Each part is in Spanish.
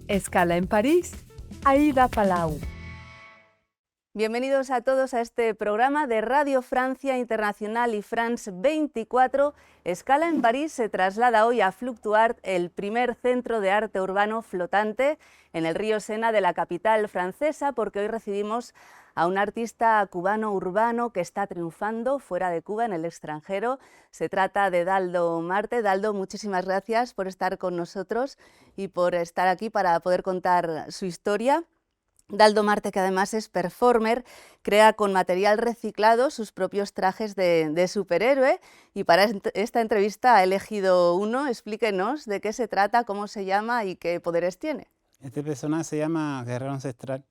Escala en París, Aida Palau. Bienvenidos a todos a este programa de Radio Francia Internacional y France 24. Escala en París se traslada hoy a Fluctuart, el primer centro de arte urbano flotante en el río Sena de la capital francesa, porque hoy recibimos a un artista cubano urbano que está triunfando fuera de Cuba, en el extranjero. Se trata de Daldo Marte. Daldo, muchísimas gracias por estar con nosotros y por estar aquí para poder contar su historia. Daldo Marte, que además es performer, crea con material reciclado sus propios trajes de superhéroe, y para esta entrevista ha elegido uno. Explíquenos de qué se trata, cómo se llama y qué poderes tiene. Este personaje se llama Guerrero Ancestral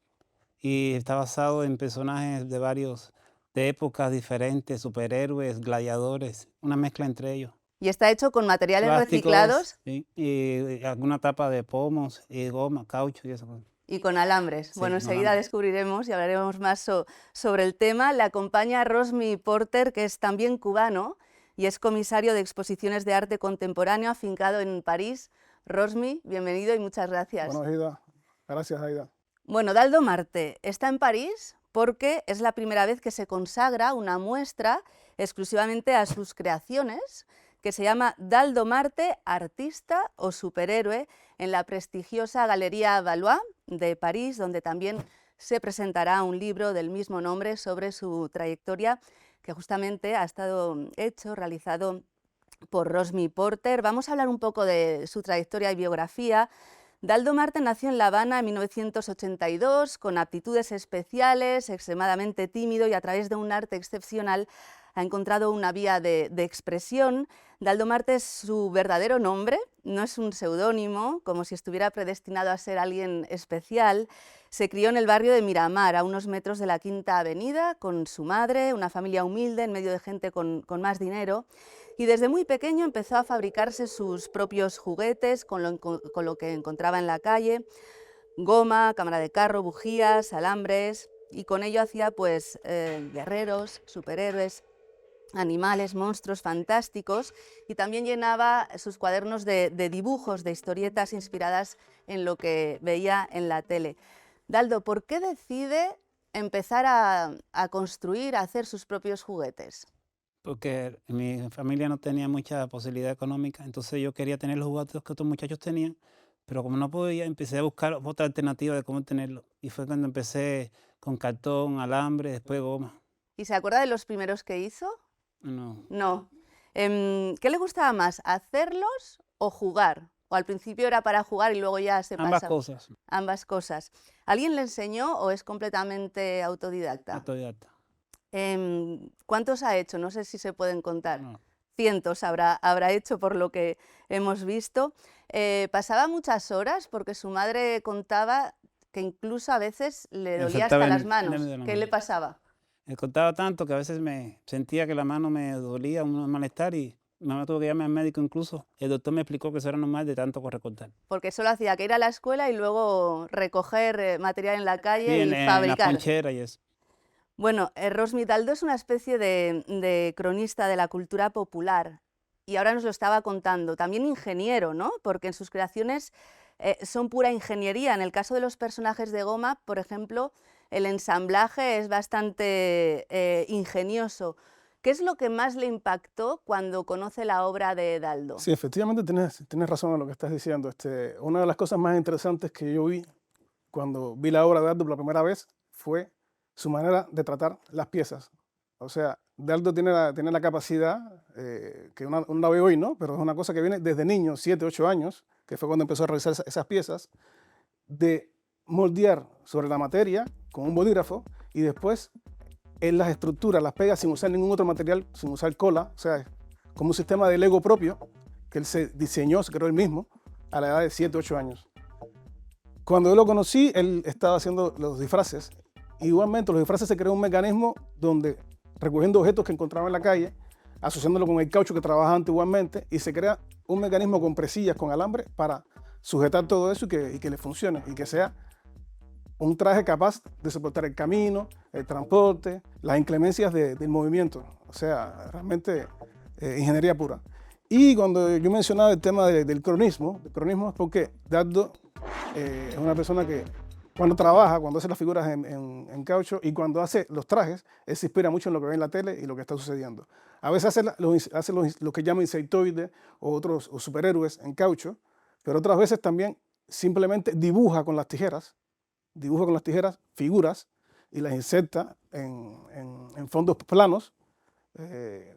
y está basado en personajes de épocas diferentes, superhéroes, gladiadores, una mezcla entre ellos. Y está hecho con materiales Plásticos, reciclados. sí, y alguna tapa de pomos y goma, caucho y eso. Y con alambres. Sí, Bueno, con enseguida alambres. descubriremos y hablaremos más sobre el tema. Le acompaña Rosmi Porter, que es también cubano y es comisario de exposiciones de arte contemporáneo afincado en París. Rosmi, bienvenido y muchas gracias. Bueno, Aida, gracias, Aida. Bueno, Daldo Marte está en París porque es la primera vez que se consagra una muestra exclusivamente a sus creaciones, que se llama Daldo Marte, artista o superhéroe, en la prestigiosa Galería Valois de París, donde también se presentará un libro del mismo nombre sobre su trayectoria, que justamente ha estado realizado por Rosmi Porter. Vamos a hablar un poco de su trayectoria y biografía. Daldo Marte nació en La Habana en 1982, con aptitudes especiales, extremadamente tímido, y a través de un arte excepcional ha encontrado una vía de expresión. Daldo Marte es su verdadero nombre, no es un seudónimo, como si estuviera predestinado a ser alguien especial. Se crió en el barrio de Miramar, a unos metros de la Quinta Avenida, con su madre, una familia humilde en medio de gente con más dinero. Y desde muy pequeño empezó a fabricarse sus propios juguetes con lo que encontraba en la calle: goma, cámara de carro, bujías, alambres, y con ello hacía pues guerreros, superhéroes, animales, monstruos fantásticos, y también llenaba sus cuadernos de dibujos, de historietas inspiradas en lo que veía en la tele. Daldo, ¿por qué decide empezar a construir, a hacer sus propios juguetes? Porque mi familia no tenía mucha posibilidad económica, entonces yo quería tener los juguetes que otros muchachos tenían, pero como no podía, empecé a buscar otra alternativa de cómo tenerlo. Y fue cuando empecé con cartón, alambre, después goma. ¿Y se acuerda de los primeros que hizo? No, No. ¿Qué le gustaba más, hacerlos o jugar? ¿O al principio era para jugar y luego ya se ambas pasa? cosas, Ambas cosas. ¿Alguien le enseñó o es completamente autodidacta? autodidacta. ¿Cuántos ha hecho? No sé si se pueden contar. No. Cientos habrá hecho, por lo que hemos visto. Pasaba muchas horas, porque su madre contaba que incluso a veces le dolía hasta las manos. ¿Qué le pasaba? Me contaba tanto que a veces me sentía que la mano me dolía, un malestar, y mi mamá tuvo que llamar al médico incluso. El doctor me explicó que eso era normal de tanto recortar. Porque solo hacía que ir a la escuela y luego recoger material en la calle Sí, y en la fabricar. ponchera y eso. Bueno, Rosmi, Daldo es una especie de cronista de la cultura popular, y ahora nos lo estaba contando. También ingeniero, ¿no? Porque en sus creaciones son pura ingeniería. En el caso de los personajes de goma, por ejemplo, el ensamblaje es bastante ingenioso. ¿Qué es lo que más le impactó cuando conoce la obra de Daldo? Sí, efectivamente tienes razón en lo que estás diciendo. Una de las cosas más interesantes que yo vi cuando vi la obra de Daldo por la primera vez fue su manera de tratar las piezas. O sea, Daldo tiene la capacidad, que uno la ve hoy, ¿no? Pero es una cosa que viene desde niño, 7, 8 años, que fue cuando empezó a realizar esas piezas, de moldear sobre la materia con un bolígrafo, y después él las estructura, las pega sin usar ningún otro material, sin usar cola. O sea, como un sistema de Lego propio que él se diseñó, se creó él mismo a la edad de 7, 8 años. Cuando yo lo conocí, él estaba haciendo los disfraces. Igualmente, los disfraces se creó un mecanismo donde, recogiendo objetos que encontraba en la calle, asociándolo con el caucho que trabajaba antiguamente, y se crea un mecanismo con presillas, con alambre, para sujetar todo eso y que le funcione, y que sea un traje capaz de soportar el camino, el transporte, las inclemencias del movimiento. O sea, realmente ingeniería pura. Y cuando yo mencionaba el tema del cronismo es porque Daldo Es una persona que cuando trabaja, cuando hace las figuras en caucho y cuando hace los trajes, él se inspira mucho en lo que ve en la tele y lo que está sucediendo. A veces hace lo que llama insectoides o otros o superhéroes en caucho, pero otras veces también simplemente dibuja con las tijeras figuras y las inserta en fondos planos,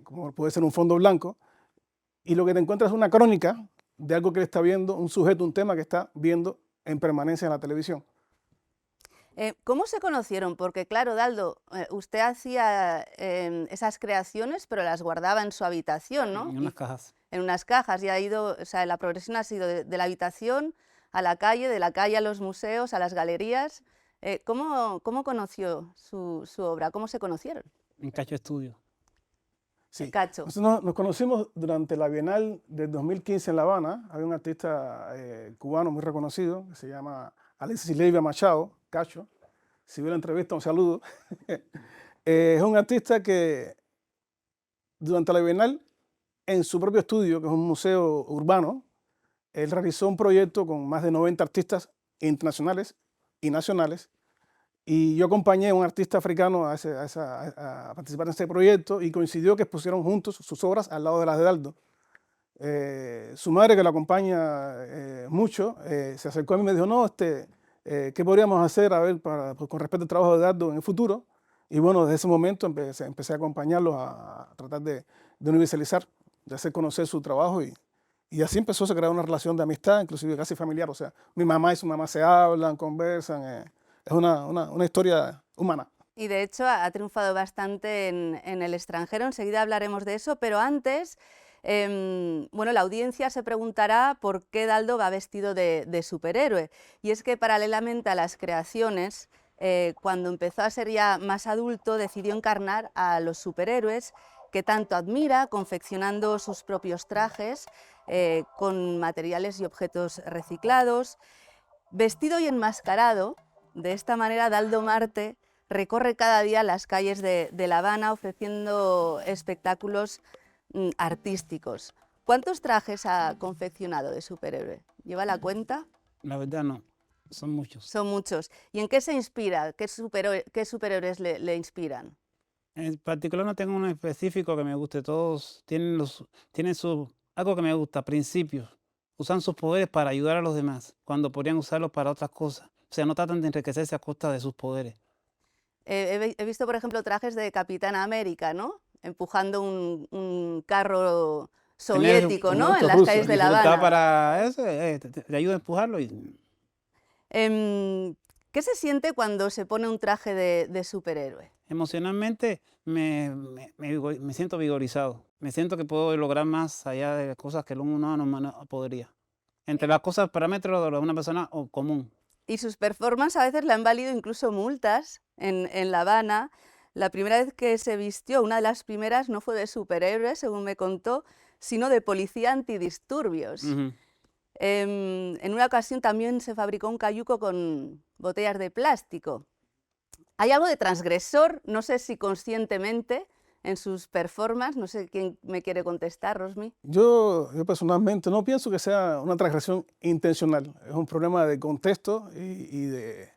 como puede ser un fondo blanco, y lo que te encuentras es una crónica de algo que él está viendo, un sujeto, un tema que está viendo en permanencia en la televisión. ¿Cómo se conocieron? Porque claro, Daldo, usted hacía esas creaciones, pero las guardaba en su habitación, ¿no? En unas cajas. En unas cajas, y ha ido, o sea, la progresión ha sido de la habitación a la calle, de la calle a los museos, a las galerías. ¿Cómo conoció su obra? ¿Cómo se conocieron? En Cacho Estudio. Sí. Cacho. Nosotros nos conocimos durante la Bienal del 2015 en La Habana. Había un artista cubano muy reconocido que se llama Alexis Leiva Machado, Cacho. Si ve la entrevista, un saludo. Es un artista que durante la Bienal, en su propio estudio, que es un museo urbano, él realizó un proyecto con más de 90 artistas internacionales y nacionales. Y yo acompañé a un artista africano a participar en este proyecto y coincidió que expusieron juntos sus obras al lado de las de Daldo. Su madre, que lo acompaña mucho, se acercó a mí y me dijo, no, ¿qué podríamos hacer a ver con respecto al trabajo de Daldo en el futuro? Y bueno, desde ese momento empecé a acompañarlos a tratar de universalizar, de hacer conocer su trabajo y así empezó a crear una relación de amistad, inclusive casi familiar. O sea, mi mamá y su mamá se hablan, conversan. Es una historia humana. Y de hecho ha triunfado bastante en el extranjero, enseguida hablaremos de eso, pero antes, bueno, la audiencia se preguntará por qué Daldo va vestido de superhéroe. Y es que paralelamente a las creaciones, cuando empezó a ser ya más adulto, decidió encarnar a los superhéroes que tanto admira, confeccionando sus propios trajes con materiales y objetos reciclados. Vestido y enmascarado, de esta manera Daldo Marte recorre cada día las calles de La Habana ofreciendo espectáculos artísticos. ¿Cuántos trajes ha confeccionado de superhéroe? ¿Lleva la cuenta? La verdad no, son muchos. Son muchos. ¿Y en qué se inspira? ¿Qué superhéroes le inspiran? En particular no tengo uno específico que me guste, todos tienen algo que me gusta, principios. Usan sus poderes para ayudar a los demás, cuando podrían usarlos para otras cosas. O sea, no tratan de enriquecerse a costa de sus poderes. He visto, por ejemplo, trajes de Capitán América, ¿no? Empujando un carro soviético, ¿no? En las calles de La Habana. Para eso, te ayuda a empujarlo. ¿Qué se siente cuando se pone un traje de superhéroe? Emocionalmente me siento vigorizado. Me siento que puedo lograr más allá de cosas que el humano no podría. Entre las cosas, parámetros de una persona común. Y sus performances a veces le han valido incluso multas en La Habana. La primera vez que se vistió, una de las primeras, no fue de superhéroe, según me contó, sino de policía antidisturbios. En una ocasión también se fabricó un cayuco con botellas de plástico. Hay algo de transgresor, no sé si conscientemente, en sus performances. No sé quién me quiere contestar, Rosmi. Yo personalmente no pienso que sea una transgresión intencional. Es un problema de contexto y de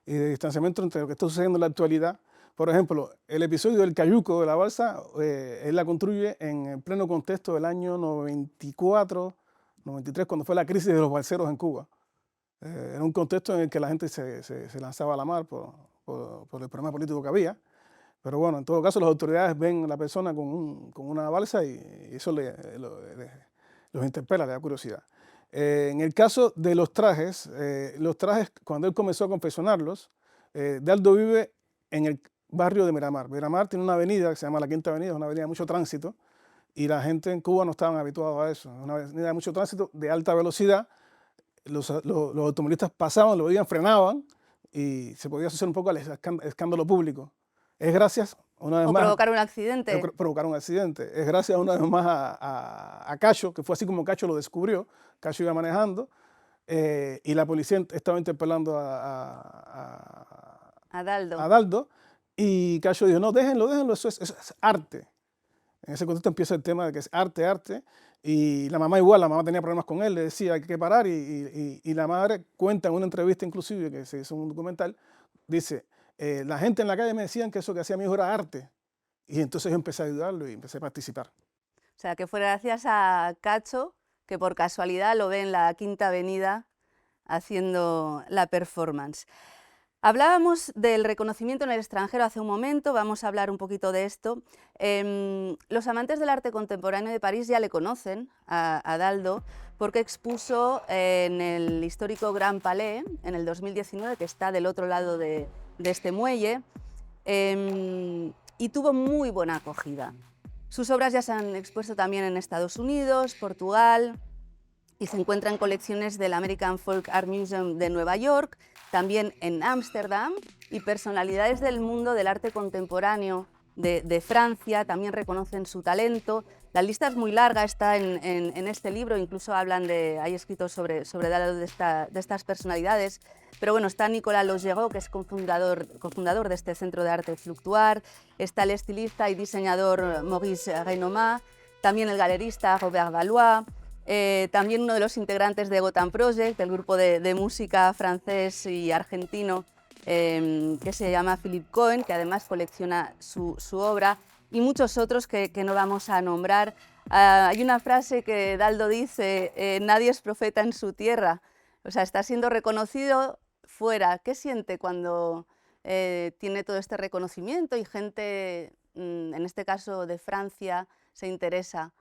distanciamiento entre lo que está sucediendo en la actualidad. Por ejemplo, el episodio del cayuco de la balsa, él la construye en el pleno contexto del año 94, 93, cuando fue la crisis de los balseros en Cuba. Era un contexto en el que la gente se lanzaba a la mar por el problema político que había. Pero bueno, en todo caso, las autoridades ven a la persona con una balsa y eso los interpela, le da curiosidad. En el caso de los trajes, cuando él comenzó a confeccionarlos, Daldo vive en el barrio de Miramar. Miramar tiene una avenida que se llama la Quinta Avenida, es una avenida de mucho tránsito, y la gente en Cuba no estaban habituados a eso. Es una avenida de mucho tránsito, de alta velocidad. Los automovilistas pasaban, lo veían, frenaban, y se podía asociar un poco al escándalo público. Es gracias, una vez más... provocar un accidente. Provocar un accidente. Es gracias una vez más a Cacho, que fue así como Cacho lo descubrió. Cacho iba manejando y la policía estaba interpelando a Daldo. Y Cacho dijo, no, déjenlo, eso es arte. En ese contexto empieza el tema de que es arte. Y la mamá igual, la mamá tenía problemas con él, le decía hay que parar y la madre cuenta en una entrevista inclusive, que se hizo un documental, dice, la gente en la calle me decían que eso que hacía mi hijo era arte. Y entonces yo empecé a ayudarlo y empecé a participar. O sea, que fue gracias a Cacho, que por casualidad lo ve en la Quinta Avenida haciendo la performance. Hablábamos del reconocimiento en el extranjero hace un momento, vamos a hablar un poquito de esto. Los amantes del arte contemporáneo de París ya le conocen a Daldo porque expuso en el histórico Grand Palais en el 2019, que está del otro lado de este muelle, y tuvo muy buena acogida. Sus obras ya se han expuesto también en Estados Unidos, Portugal, y se encuentra en colecciones del American Folk Art Museum de Nueva York, también en Ámsterdam, y personalidades del mundo del arte contemporáneo de Francia también reconocen su talento. La lista es muy larga, está en este libro, incluso hay escritos sobre Daldo de estas personalidades, pero bueno, está Nicolas Laugereau, que es cofundador de este Centro de Arte Fluctuar, está el estilista y diseñador Maurice Renomat, también el galerista Robert Valois, también uno de los integrantes de Gotham Project, el grupo de música francés y argentino que se llama Philippe Cohen, que además colecciona su obra, y muchos otros que no vamos a nombrar. Hay una frase que Daldo dice, nadie es profeta en su tierra, o sea, está siendo reconocido fuera. ¿Qué siente cuando tiene todo este reconocimiento y gente, en este caso de Francia, se interesa?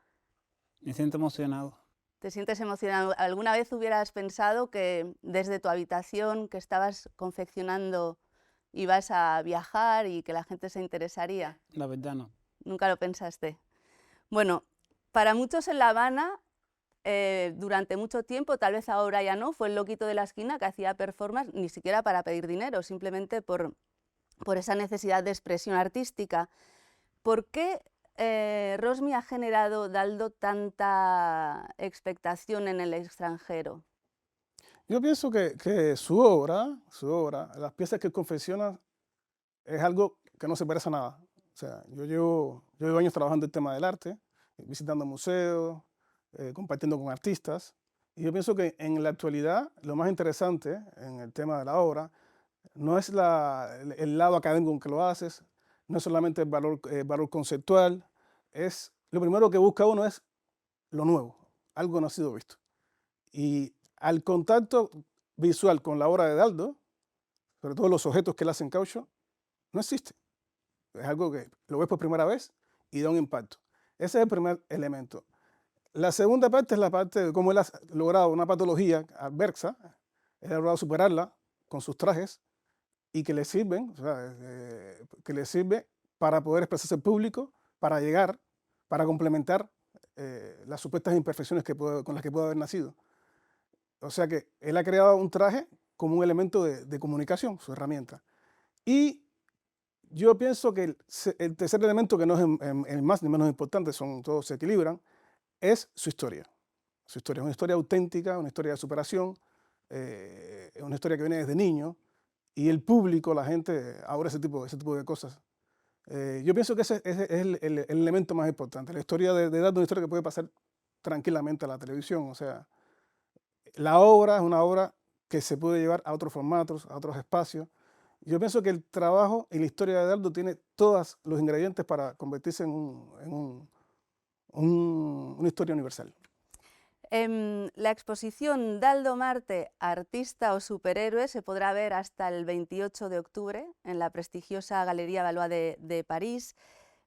Me siento emocionado. ¿Te sientes emocionado? ¿Alguna vez hubieras pensado que desde tu habitación que estabas confeccionando ibas a viajar y que la gente se interesaría? La verdad no. ¿Nunca lo pensaste? Bueno, para muchos en La Habana, durante mucho tiempo, tal vez ahora ya no, fue el loquito de la esquina que hacía performance ni siquiera para pedir dinero, simplemente por esa necesidad de expresión artística. ¿Por qué Rosmi ha generado, Daldo, tanta expectación en el extranjero? Yo pienso que su obra, las piezas que confecciona, es algo que no se parece a nada. O sea, yo llevo años trabajando el tema del arte, visitando museos, compartiendo con artistas, y yo pienso que en la actualidad lo más interesante en el tema de la obra no es el lado académico en que lo haces, no es solamente el valor conceptual, es lo primero que busca uno es lo nuevo, algo no ha sido visto. Y al contacto visual con la obra de Daldo, sobre todo los objetos que él hace en caucho, no existe. Es algo que lo ves por primera vez y da un impacto. Ese es el primer elemento. La segunda parte es la parte de cómo él ha logrado una patología adversa, él ha logrado superarla con sus trajes y que le sirven, o sea, que le sirve para poder expresarse al público, para llegar, para complementar las supuestas imperfecciones con las que puede haber nacido. O sea que él ha creado un traje como un elemento de comunicación, su herramienta. Y yo pienso que el tercer elemento, que no es el más ni menos importante, todos se equilibran, es su historia. Su historia es una historia auténtica, una historia de superación, una historia que viene desde niño, y el público, la gente, ahora ese tipo de cosas. Yo pienso que ese es el elemento más importante. La historia de Daldo es una historia que puede pasar tranquilamente a la televisión. O sea, la obra es una obra que se puede llevar a otros formatos, a otros espacios. Yo pienso que el trabajo y la historia de Daldo tiene todos los ingredientes para convertirse en una historia universal. La exposición Daldo Marte, artista o superhéroe, se podrá ver hasta el 28 de octubre en la prestigiosa Galería Valois de París.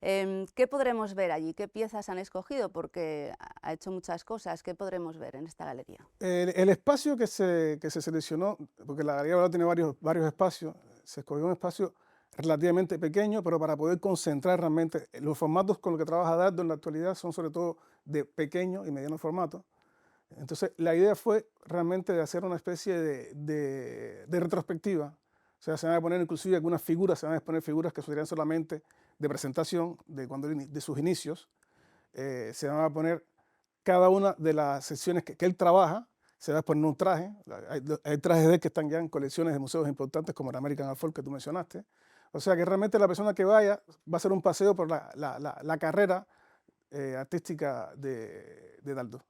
¿Qué podremos ver allí? ¿Qué piezas han escogido? Porque ha hecho muchas cosas. ¿Qué podremos ver en esta galería? El espacio que se seleccionó, porque la Galería Valois tiene varios espacios, se escogió un espacio relativamente pequeño, pero para poder concentrar realmente los formatos con los que trabaja Daldo en la actualidad son sobre todo de pequeño y mediano formato. Entonces la idea fue realmente de hacer una especie de retrospectiva. O sea, se van a poner inclusive algunas figuras, se van a exponer figuras que serían solamente de presentación de sus inicios. Se van a poner cada una de las secciones que él trabaja, se va a exponer un traje. Hay trajes de él que están ya en colecciones de museos importantes como el American Art Folk que tú mencionaste. O sea que realmente la persona que vaya va a hacer un paseo por la carrera artística de Daldo.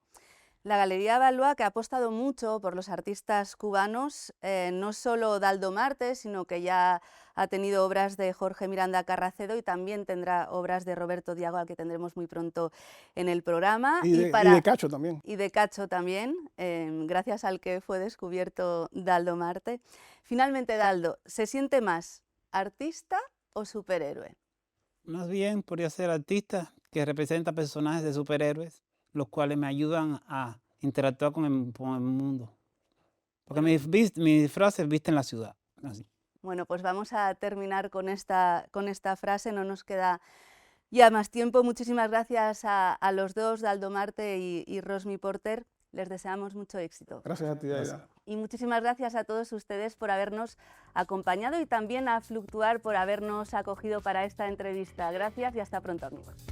La Galería Valois, que ha apostado mucho por los artistas cubanos, no solo Daldo Marte, sino que ya ha tenido obras de Jorge Miranda Carracedo y también tendrá obras de Roberto Diago, al que tendremos muy pronto en el programa. Y de Cacho también. Y de Cacho también, gracias al que fue descubierto Daldo Marte. Finalmente, Daldo, ¿se siente más artista o superhéroe? Más bien podría ser artista que representa personajes de superhéroes, los cuales me ayudan a interactuar con el mundo. Porque mis disfraces visten la ciudad. Así. Bueno, pues vamos a terminar con esta frase, no nos queda ya más tiempo. Muchísimas gracias a los dos, Daldo Marte y Rosmi Porter. Les deseamos mucho éxito. Gracias a ti, Aida. Y muchísimas gracias a todos ustedes por habernos acompañado y también a Fluctuar por habernos acogido para esta entrevista. Gracias y hasta pronto, amigos.